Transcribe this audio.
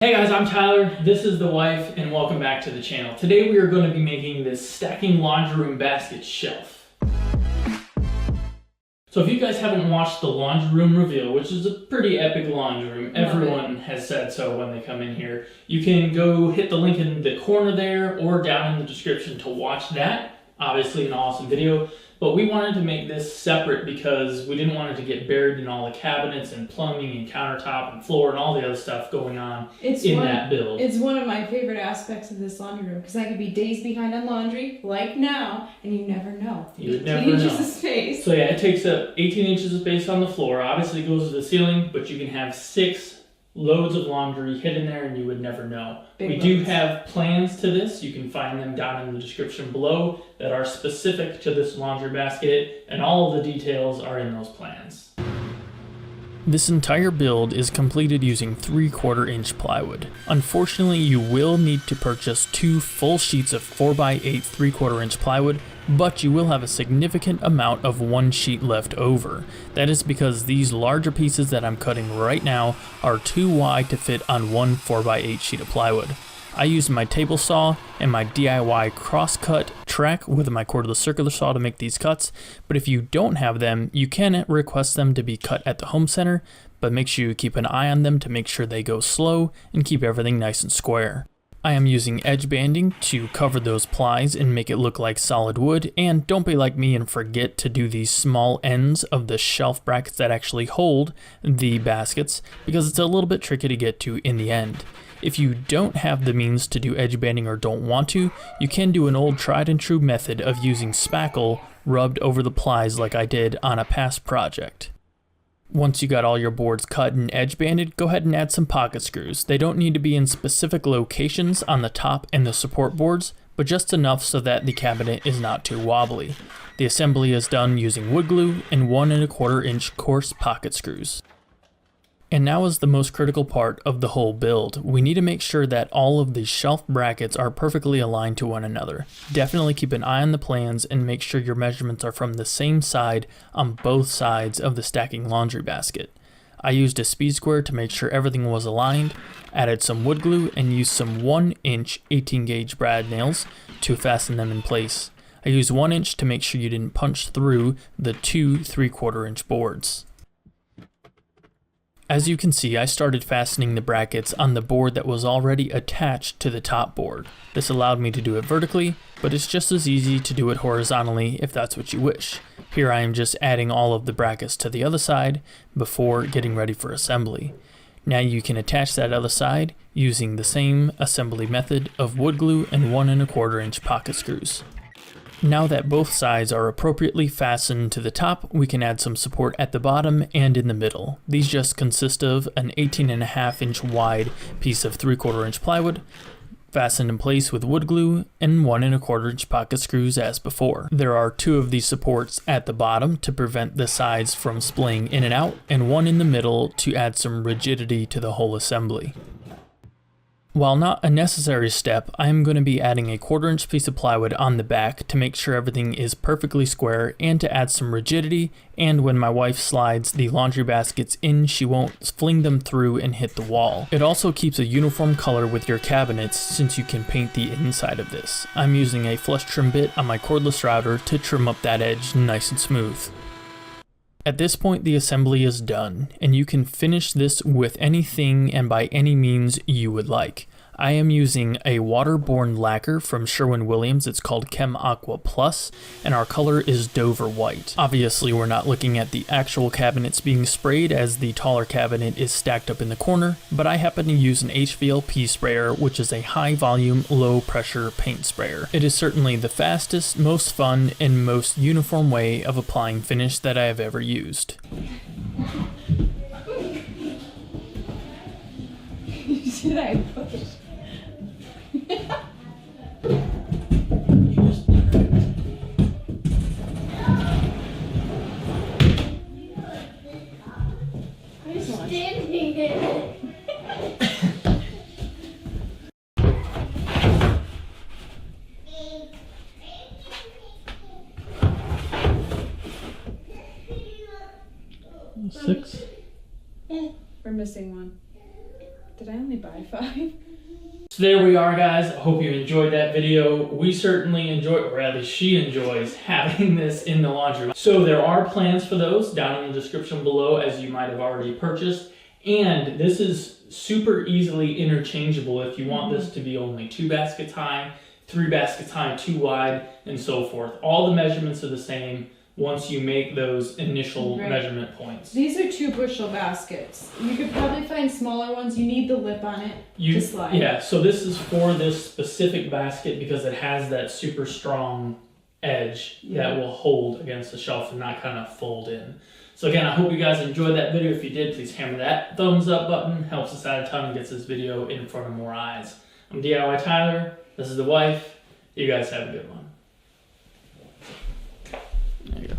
Hey guys, I'm Tyler, this is the wife, and welcome back to the channel. Today we are going to be making this stacking laundry room basket shelf. So if you guys haven't watched the laundry room reveal, which is a pretty epic laundry room, everyone has said so when they come in here, you can go hit the link in the corner there or down in the description to watch that. Obviously an awesome video. But we wanted to make this separate because we didn't want it to get buried in all the cabinets and plumbing and countertop and floor and all the other stuff going on that build. It's one of my favorite aspects of this laundry room because I could be days behind on laundry, like now, and you never know. You would never know. 18 inches of space. So yeah, it takes up 18 inches of space on the floor. Obviously it goes to the ceiling, but you can have 6 loads of laundry hidden there and you would never know. We do have plans to this. You can find them down in the description below that are specific to this laundry basket, and all of the details are in those plans. This entire build is completed using 3/4 inch plywood. Unfortunately, you will need to purchase 2 full sheets of 4x8 3/4 inch plywood, but you will have a significant amount of 1 sheet left over. That is because these larger pieces that I'm cutting right now are too wide to fit on 1 4x8 sheet of plywood. I use my table saw and my DIY crosscut track with my cordless circular saw to make these cuts, but if you don't have them, you can request them to be cut at the home center, but make sure you keep an eye on them to make sure they go slow and keep everything nice and square. I am using edge banding to cover those plies and make it look like solid wood, and don't be like me and forget to do these small ends of the shelf brackets that actually hold the baskets, because it's a little bit tricky to get to in the end. If you don't have the means to do edge banding or don't want to, you can do an old tried and true method of using spackle rubbed over the plies like I did on a past project. Once you got all your boards cut and edge banded, go ahead and add some pocket screws. They don't need to be in specific locations on the top and the support boards, but just enough so that the cabinet is not too wobbly. The assembly is done using wood glue and 1 1/4 inch coarse pocket screws. And now is the most critical part of the whole build. We need to make sure that all of the shelf brackets are perfectly aligned to one another. Definitely keep an eye on the plans and make sure your measurements are from the same side on both sides of the stacking laundry basket. I used a speed square to make sure everything was aligned, added some wood glue, and used some 1 inch 18 gauge brad nails to fasten them in place. I used 1 inch to make sure you didn't punch through the 2 3/4 inch boards. As you can see, I started fastening the brackets on the board that was already attached to the top board. This allowed me to do it vertically, but it's just as easy to do it horizontally if that's what you wish. Here I am just adding all of the brackets to the other side before getting ready for assembly. Now you can attach that other side using the same assembly method of wood glue and 1 1/4 inch pocket screws. Now that both sides are appropriately fastened to the top, we can add some support at the bottom and in the middle. These just consist of an 18.5 inch wide piece of 3/4 inch plywood, fastened in place with wood glue and 1 1/4 inch pocket screws as before. There are 2 of these supports at the bottom to prevent the sides from splaying in and out, and 1 in the middle to add some rigidity to the whole assembly. While not a necessary step, I am going to be adding a 1/4 inch piece of plywood on the back to make sure everything is perfectly square and to add some rigidity, and when my wife slides the laundry baskets in, she won't fling them through and hit the wall. It also keeps a uniform color with your cabinets since you can paint the inside of this. I'm using a flush trim bit on my cordless router to trim up that edge nice and smooth. At this point, the assembly is done, and you can finish this with anything and by any means you would like. I am using a waterborne lacquer from Sherwin-Williams. It's called Chem Aqua Plus, and our color is Dover White. Obviously, we're not looking at the actual cabinets being sprayed as the taller cabinet is stacked up in the corner, but I happen to use an HVLP sprayer, which is a high volume, low pressure paint sprayer. It is certainly the fastest, most fun, and most uniform way of applying finish that I have ever used. Should I push? Standing it. Six. We're missing one. Did I only buy 5? So there we are, guys. I hope you enjoyed that video. We certainly enjoy, or at least she enjoys, having this in the laundry. So there are plans for those down in the description below, as you might have already purchased. And this is super easily interchangeable if you want this to be only 2 baskets high, 3 baskets high, 2 wide, and so forth. All the measurements are the same once you make those initial measurement points. These are 2 bushel baskets. You could probably find smaller ones. You need the lip on it to slide. Yeah, so this is for this specific basket because it has that super strong edge that will hold against the shelf and not kind of fold in. So again, I hope you guys enjoyed that video. If you did, please hammer that thumbs up button. Helps us out a ton and gets this video in front of more eyes. I'm DIYTyler. This is the wife. You guys have a good one. There you go.